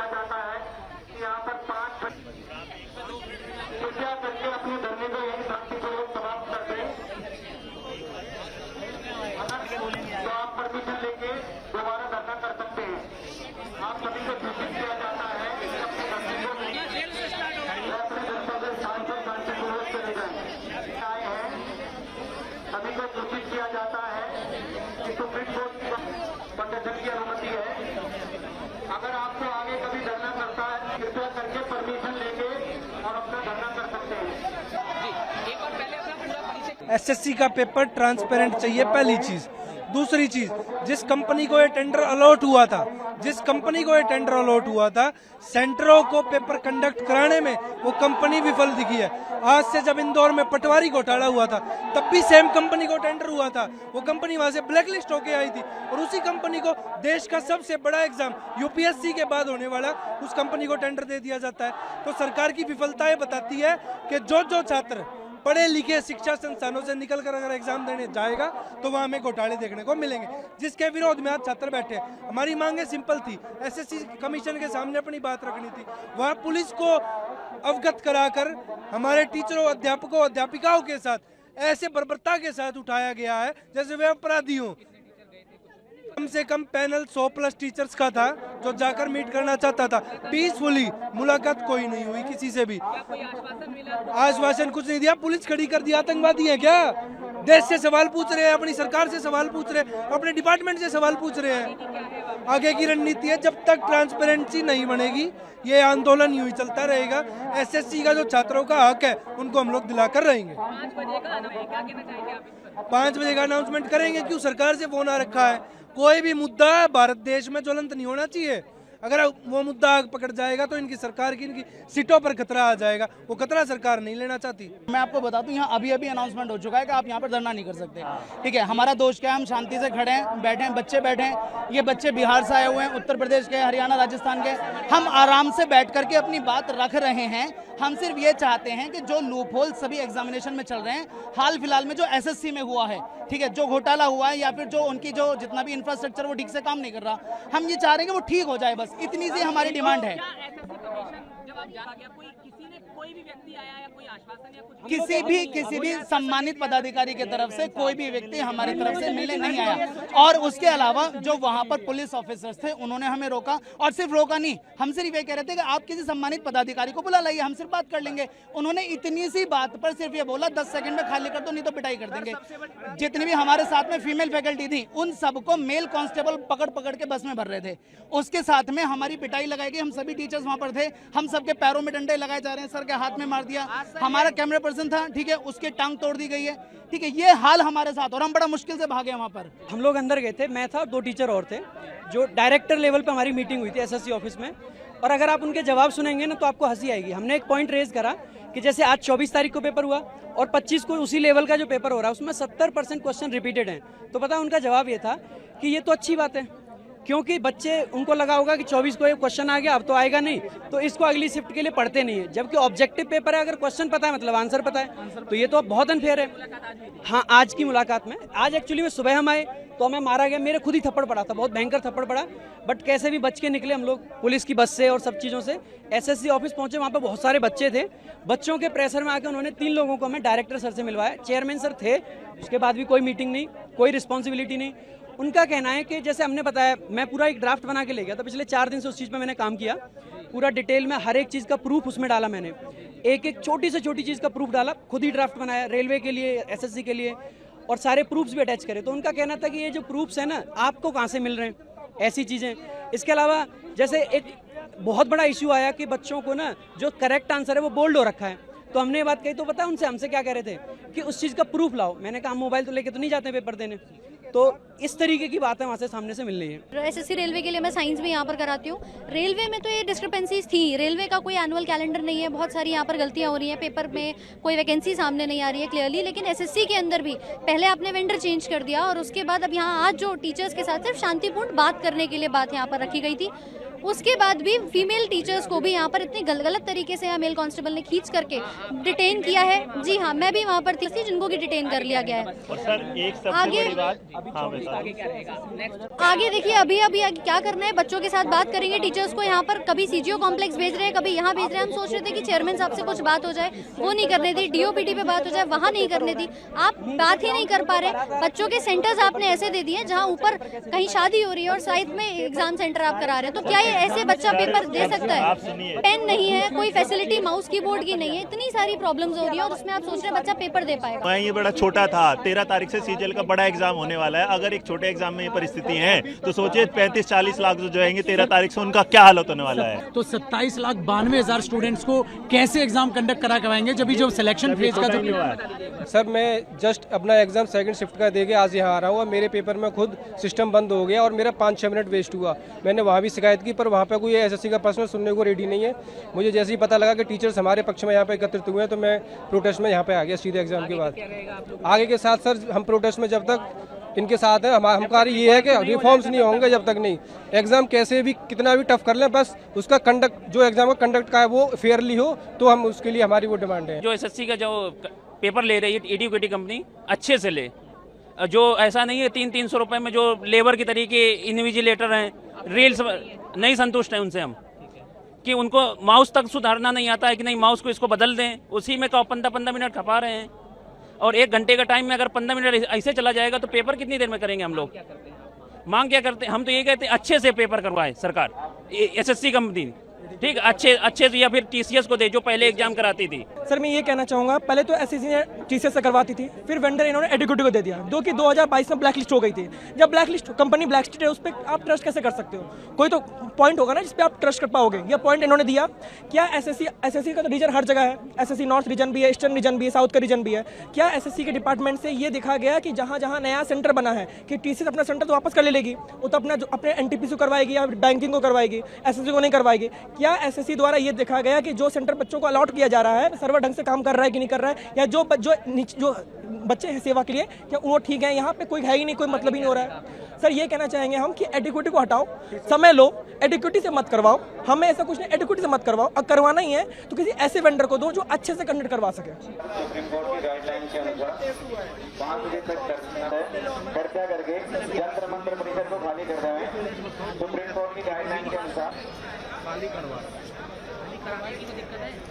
किया जाता है कि यहाँ पर 5 कृपया करके अपने धरने को यही शांतिपूर्वक समाप्त कर दें। तो आप परमिशन लेके दोबारा धरना कर सकते हैं। आप सभी को सूचित किया जाता है कि अपने धरने को अपने जनता से शांतिपूर्वक चले जाए आए हैं। सभी को सूचित किया जाता है कि सुप्रीम कोर्ट की प्रदर्शन की अनुमति है। अगर आपको आगे कभी धरना करता है कृपया करके परमिशन लेके और अपना धरना कर सकते हैं। एक बार पहले अपना पूरा परिचय। एसएससी का पेपर ट्रांसपेरेंट चाहिए, पहली चीज। दूसरी चीज, जिस कंपनी को ये टेंडर अलॉट हुआ था, सेंटरों को पेपर कंडक्ट कराने में वो कंपनी विफल दिखी है। आज से जब इंदौर में पटवारी घोटाला हुआ था तब भी सेम कंपनी को टेंडर हुआ था, वो कंपनी वहां से ब्लैकलिस्ट होके आई थी और उसी कंपनी को देश का सबसे बड़ा एग्जाम यूपीएससी के बाद होने वाला उस कंपनी को टेंडर दे दिया जाता है। तो सरकार की विफलताएं बताती है कि जो छात्र पढ़े लिखे शिक्षा संस्थानों से निकलकर अगर एग्जाम देने जाएगा तो वहां हमें घोटाले देखने को मिलेंगे, जिसके विरोध में आज छात्र बैठे। हमारी मांगे सिंपल थी, एसएससी कमीशन के सामने अपनी बात रखनी थी। वहां पुलिस को अवगत कराकर हमारे टीचरों, अध्यापकों, अध्यापिकाओं के साथ ऐसे बर्बरता के साथ उठाया गया है जैसे वे अपराधी हों। कम से कम पैनल 100+ टीचर्स का था जो जाकर मीट करना चाहता था। पीसफुली मुलाकात कोई नहीं हुई किसी से भी। आश्वासन कुछ नहीं दिया, पुलिस खड़ी कर दिया। आतंकवादी है क्या? देश से सवाल पूछ रहे हैं, अपनी सरकार से सवाल पूछ रहे हैं, अपने डिपार्टमेंट से सवाल पूछ रहे हैं। आगे की रणनीति है, जब तक ट्रांसपेरेंसी नहीं बनेगी ये आंदोलन यूं ही चलता रहेगा। एसएससी का जो छात्रों का हक है उनको हम लोग दिलाकर रहेंगे। 5 बजे का अनाउंसमेंट करेंगे। क्यों? सरकार से फोन आ रखा है। कोई भी मुद्दा भारत देश में ज्वलंत नहीं होना चाहिए। अगर वो मुद्दा आग पकड़ जाएगा तो इनकी सरकार की, इनकी सीटों पर खतरा आ जाएगा। वो खतरा सरकार नहीं लेना चाहती। मैं आपको बता दूं, यहाँ अभी अनाउंसमेंट हो चुका है कि आप यहाँ पर धरना नहीं कर सकते। ठीक है, हमारा दोष क्या है, हम शांति से खड़े हैं, बैठे हैं, बच्चे बैठे हैं। ये बच्चे बिहार से आए हुए हैं, उत्तर प्रदेश के, हरियाणा, राजस्थान के। हम आराम से बैठ करके अपनी बात रख रहे हैं। हम सिर्फ ये चाहते हैं कि जो लूप होल सभी एग्जामिनेशन में चल रहे हैं, हाल फिलहाल में जो एसएससी में हुआ है, ठीक है, जो घोटाला हुआ है या फिर जो उनकी जो जितना भी इंफ्रास्ट्रक्चर वो ठीक से काम नहीं कर रहा, हम ये चाह रहे हैं कि वो ठीक हो जाए। बस इतनी सी हमारी डिमांड है। कोई भी व्यक्ति आया या कोई आश्वासन या कुछ किसी भी सम्मानित पदाधिकारी की तरफ से कोई भी व्यक्ति हमारी तरफ से मिलने नहीं आया। और उसके अलावा जो वहां पर पुलिस ऑफिसर्स थे उन्होंने हमें रोका, और सिर्फ रोका नहीं, हम सिर्फ ये कह रहे थे कि आप किसी सम्मानित पदाधिकारी को बुला लाइए, हम सिर्फ बात कर लेंगे। उन्होंने इतनी सी बात पर सिर्फ ये बोला 10 सेकंड में खाली कर दो नहीं तो पिटाई कर देंगे। जितनी भी हमारे साथ में फीमेल फैकल्टी थी उन सबको मेल कांस्टेबल पकड़ के बस में भर रहे थे। उसके साथ में हमारी पिटाई लगाई गई। हम सभी टीचर्स वहां पर थे, हम सबके पैरों में डंडे लगाए जा रहे हैं, सर के हाथ में मार दिया। हमारा कैमरा पर्सन था, ठीक है, उसके टांग तोड़ दी गई है। ठीक है, ये हाल हमारे साथ, और हम बड़ा मुश्किल से भागे वहां पर। हम लोग अंदर गए थे, मैं था और 2 टीचर और थे। जो डायरेक्टर लेवल पे हमारी मीटिंग हुई थी एसएससी ऑफिस में, और अगर आप उनके जवाब सुनेंगे ना तो आपको हंसी आएगी। हमने एक पॉइंट रेज करा कि जैसे आज 24 तारीख को पेपर हुआ और 25 को उसी लेवल का जो पेपर हो रहा है उसमें 70% क्वेश्चन रिपीटेड हैं। तो पता उनका जवाब ये था कि ये तो अच्छी बात है, क्योंकि बच्चे, उनको लगा होगा कि 24 को ये क्वेश्चन आ गया अब तो आएगा नहीं, तो इसको अगली शिफ्ट के लिए पढ़ते नहीं है। जबकि ऑब्जेक्टिव पेपर है, अगर क्वेश्चन पता है मतलब आंसर पता है, तो ये तो बहुत अनफेयर है। हाँ, आज की मुलाकात में, आज एक्चुअली में सुबह हम आए तो हमें मारा गया, मेरे खुद ही थप्पड़ पड़ा था, बहुत भयंकर थप्पड़ पड़ा, बट कैसे भी बच के निकले हम लोग पुलिस की बस से और सब चीज़ों से। एसएससी ऑफिस पहुंचे, वहाँ पर बहुत सारे बच्चे थे। बच्चों के प्रेशर में आकर उन्होंने 3 लोगों को हमें डायरेक्टर सर से मिलवाया। चेयरमैन सर थे, उसके बाद भी कोई मीटिंग नहीं, कोई रिस्पॉन्सिबिलिटी नहीं। उनका कहना है कि जैसे हमने बताया, मैं पूरा एक ड्राफ्ट बना के ले गया था, पिछले 4 दिन से उस चीज़ पे मैंने काम किया, पूरा डिटेल में हर एक चीज़ का प्रूफ उसमें डाला मैंने, एक छोटी से छोटी चीज़ का प्रूफ डाला, खुद ही ड्राफ्ट बनाया रेलवे के लिए, एसएससी के लिए, और सारे प्रूफ्स भी अटैच करे। तो उनका कहना था कि ये जो प्रूफ्स है ना, आपको कहाँ से मिल रहे हैं ऐसी चीज़ें। इसके अलावा जैसे एक बहुत बड़ा इशू आया कि बच्चों को ना जो करेक्ट आंसर है वो बोल्ड हो रखा है, तो हमने ये बात कही तो पता उनसे हमसे क्या कह रहे थे कि उस चीज़ का प्रूफ लाओ। मैंने कहा मोबाइल तो लेके तो नहीं जाते पेपर देने, तो इस तरीके की बातें वहाँ से सामने से मिल रही है। एसएससी रेलवे के लिए मैं साइंस भी यहाँ पर कराती हूँ। रेलवे में तो ये डिस्क्रिपेंसीज थी, रेलवे का कोई एनुअल कैलेंडर नहीं है, बहुत सारी यहाँ पर गलतियाँ हो रही हैं, पेपर में कोई वैकेंसी सामने नहीं आ रही है क्लियरली। लेकिन एसएससी के अंदर भी पहले आपने वेंडर चेंज कर दिया और उसके बाद अब यहाँ आज जो टीचर्स के साथ सिर्फ शांतिपूर्ण बात करने के लिए बात यहाँ पर रखी गई थी। उसके बाद भी फीमेल टीचर्स को भी यहाँ पर इतनी गलत तरीके से मेल कांस्टेबल ने खींच करके डिटेन किया है। जी हाँ, मैं भी वहाँ पर थी जिनको की डिटेन कर लिया गया है। और सर एक सबसे आगे बड़ी बात, आगे देखिए, अभी क्या करना है, बच्चों के साथ बात करेंगे। टीचर्स को यहाँ पर कभी सीजीओ कॉम्प्लेक्स भेज रहे हैं, कभी यहाँ भेज रहे हैं। हम सोच रहे थे कि चेयरमैन साहब से कुछ बात हो जाए, वो नहीं करने दी। डीओपीटी पे बात हो जाए, वहाँ नहीं करने दी। आप बात ही नहीं कर पा रहे। बच्चों के सेंटर्स आपने ऐसे दे दिए जहाँ ऊपर कहीं शादी हो रही है और साइड में एग्जाम सेंटर आप करा रहे हैं। तो क्या ये ऐसे बच्चा पेपर दे सकता है? पेन नहीं है, कोई फैसिलिटी माउस कीबोर्ड की नहीं है, इतनी सारी प्रॉब्लम्स हो रही है और उसमें आप सोच रहे हैं बच्चा पेपर दे पाएगा। ये बड़ा छोटा था। 13 तारीख से सीजीएल का बड़ा एग्जाम होने वाला है। अगर एक छोटे एग्जाम में ये परिस्थिति है तो सोचिए 35-40 लाख जो जाएंगे 13 तारीख से, उनका क्या हालत होने वाला है। तो 27,92,000 स्टूडेंट्स को कैसे एग्जाम कंडक्ट कराएंगे जब जो सिलेक्शन फेज का जो। सर मैं जस्ट अपना एग्जाम सेकंड शिफ्ट का देके आज यहाँ आ रहा हूँ और मेरे पेपर में खुद सिस्टम बंद हो गया और मेरा 5-6 मिनट वेस्ट हुआ। मैंने वहाँ भी शिकायत की पर वहाँ पे कोई एसएससी का पर्सनल सुनने को रेडी नहीं है। मुझे जैसे ही पता लगा कि टीचर्स हमारे पक्ष में यहाँ पे एकत्रित हुए हैं तो मैं प्रोटेस्ट में यहाँ पे आ गया सीधे एग्जाम के बाद। आगे के साथ सर हम प्रोटेस्ट में जब तक इनके साथ है, हमारा कार्य ये है कि रिफॉर्म्स नहीं होंगे जब तक नहीं। एग्जाम कैसे भी कितना भी टफ कर लें, बस उसका कंडक्ट जो एग्जाम का कंडक्ट का है वो फेयरली हो, तो हम उसके लिए हमारी वो डिमांड है। जो एसएससी का जो पेपर ले रही है एडुकेटी कंपनी, अच्छे से ले। जो ऐसा नहीं है 300-300 रुपए में जो लेबर की तरीके इन्विजिलेटर हैं, रील्स नहीं संतुष्ट हैं उनसे हम, कि उनको माउस तक सुधारना नहीं आता है कि नहीं माउस को इसको बदल दें, उसी में 15 मिनट खपा रहे हैं। और 1 घंटे का टाइम में अगर 15 मिनट ऐसे चला जाएगा तो पेपर कितनी देर में करेंगे हम लोग? मांग क्या करते हैं हम? तो ये कहते हैं अच्छे से पेपर करवाए सरकार, एसएससी कंपनी, ठीक, अच्छे से, या फिर टीसीएस को दे जो पहले एग्जाम कराती थी। सर मैं ये कहना चाहूँगा, पहले तो एसएससी ने टीसीएस से करवाती थी, फिर वेंडर इन्होंने एडुकेटी को दे दिया, जो कि 2022 में ब्लैक लिस्ट हो गई थी। जब black list company black list है, उस पर आप ट्रस्ट कैसे कर सकते हो? कोई तो पॉइंट होगा ना जिस पे आप ट्रस्ट कर पाओगे। ये पॉइंट इन्होंने दिया। क्या एसएससी का तो रीजन हर जगह है, एसएससी नॉर्थ रीजन भी है, ईस्टर्न रीजन भी है, साउथ का रीजन भी है। क्या एसएससी के डिपार्टमेंट से ये देखा गया कि जहाँ जहाँ नया सेंटर बना है कि टीसीएस अपना सेंटर तो वापस कर ले लेगी, वो तो अपने एनटीपीसी करवाएगी या बैंकिंग को करवाएगी, एसएससी को नहीं करवाएगी? क्या एसएससी द्वारा ये देखा गया कि जो सेंटर बच्चों को अलॉट किया जा रहा है सर्वर ढंग से काम कर रहा है कि नहीं कर रहा है, या जो बच्चे हैं सेवा के लिए क्या वो ठीक है? यहाँ पे कोई है ही नहीं, कोई मतलब ही नहीं हो रहा है। सर ये कहना चाहेंगे हम कि एडुकेटी को हटाओ, समय लो, एडुकेटी से मत करवाओ। हमें ऐसा कुछ नहीं, एडुकेटी से मत करवाओ। अब करवाना ही है तो किसी ऐसे वेंडर को दो जो अच्छे से कंडक्ट करवा सके। सुप्रीम कोर्ट की गाइडलाइन के अनुसार 5 बजे तक चर्चा करके जंतर मंत्र परिसर को खाली कर रहे हैं। सुप्रीम कोर्ट की गाइडलाइन के अनुसार खाली करवाने की तो दिक्कत है।